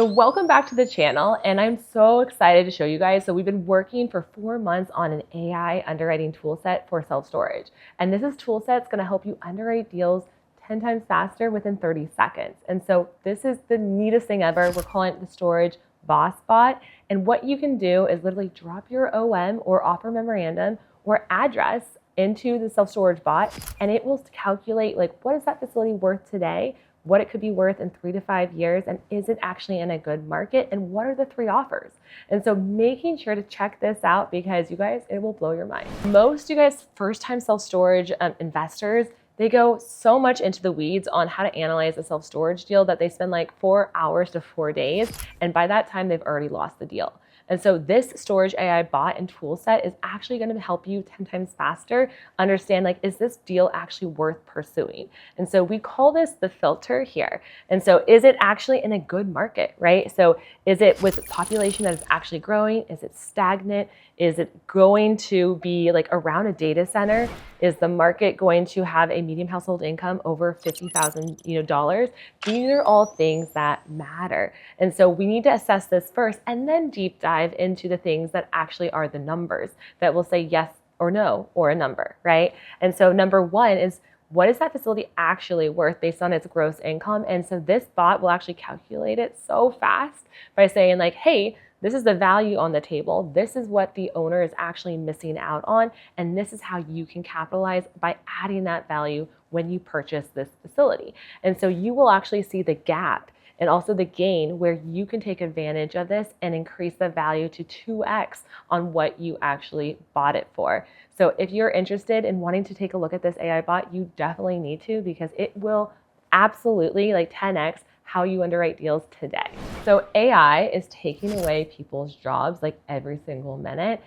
So welcome back to the channel, and I'm so excited to show you guys. So we've been working for 4 months on an AI underwriting tool set for self-storage. And this tool set's gonna help you underwrite deals 10 times faster within 30 seconds. And so this is the neatest thing ever. We're calling it the Storage Boss Bot. And what you can do is literally drop your OM or offer memorandum or address into the self-storage bot, and it will calculate like, what is that facility worth today, what it could be worth in 3 to 5 years, and is it actually in a good market, and what are the 3 offers. And so making sure to check this out, because you guys, it will blow your mind. Most you guys first-time self-storage investors, they go so much into the weeds on how to analyze a self-storage deal that they spend like 4 hours to 4 days, and by that time they've already lost the deal. And so this storage AI bot and tool set is actually going to help you 10 times faster understand, like, is this deal actually worth pursuing? And so we call this the filter here. And so is it actually in a good market, right? So is it with a population that is actually growing? Is it stagnant? Is it going to be like around a data center? Is the market going to have a median household income over $50,000? These are all things that matter. And so we need to assess this first and then deep dive into the things that actually are the numbers that will say yes or no or a number, right? And so number one is, what is that facility actually worth based on its gross income? And so this bot will actually calculate it so fast by saying like, hey, this is the value on the table. This is what the owner is actually missing out on. And this is how you can capitalize by adding that value when you purchase this facility. And so you will actually see the gap and also the gain where you can take advantage of this and increase the value to 2x on what you actually bought it for. So if you're interested in wanting to take a look at this AI bot, you definitely need to, because it will absolutely like 10x how you underwrite deals today. So AI is taking away people's jobs like every single minute,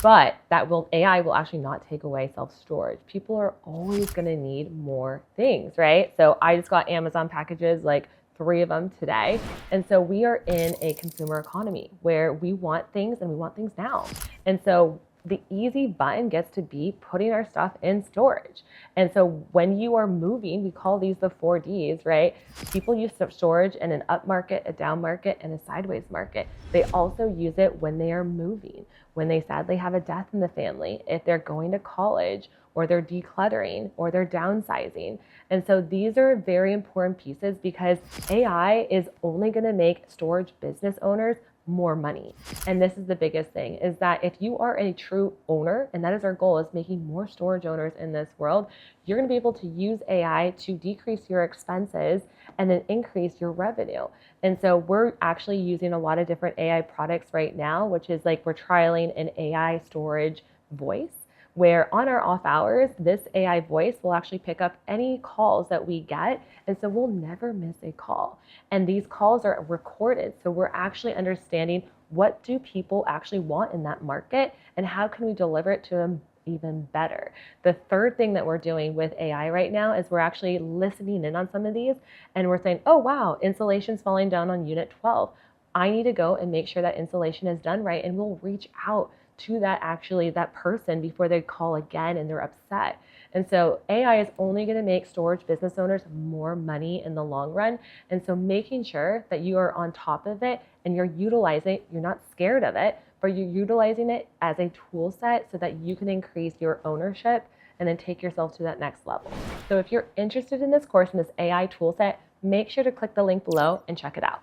but AI will actually not take away self-storage. People are always gonna need more things, right? So I just got Amazon packages, like 3 of them today. And so we are in a consumer economy where we want things and we want things now. And so the easy button gets to be putting our stuff in storage. And so when you are moving, we call these the 4Ds, right? People use storage in an up market, a down market, and a sideways market. They also use it when they are moving, when they sadly have a death in the family, if they're going to college, or they're decluttering, or they're downsizing. And so these are very important pieces, because AI is only gonna make storage business owners more money. And this is the biggest thing, is that if you are a true owner, and that is our goal, is making more storage owners in this world, you're gonna be able to use AI to decrease your expenses and then increase your revenue. And so we're actually using a lot of different AI products right now, which is like, we're trialing an AI storage voice, where on our off hours, this AI voice will actually pick up any calls that we get. And so we'll never miss a call. And these calls are recorded. So we're actually understanding, what do people actually want in that market, and how can we deliver it to them even better. The third thing that we're doing with AI right now is we're actually listening in on some of these, and we're saying, oh wow, insulation's falling down on unit 12. I need to go and make sure that insulation is done right, and we'll reach out to that person before they call again and they're upset. And so AI is only going to make storage business owners more money in the long run. And so making sure that you are on top of it and you're utilizing it, you're not scared of it, but you're utilizing it as a tool set so that you can increase your ownership and then take yourself to that next level. So if you're interested in this course and this AI tool set, make sure to click the link below and check it out.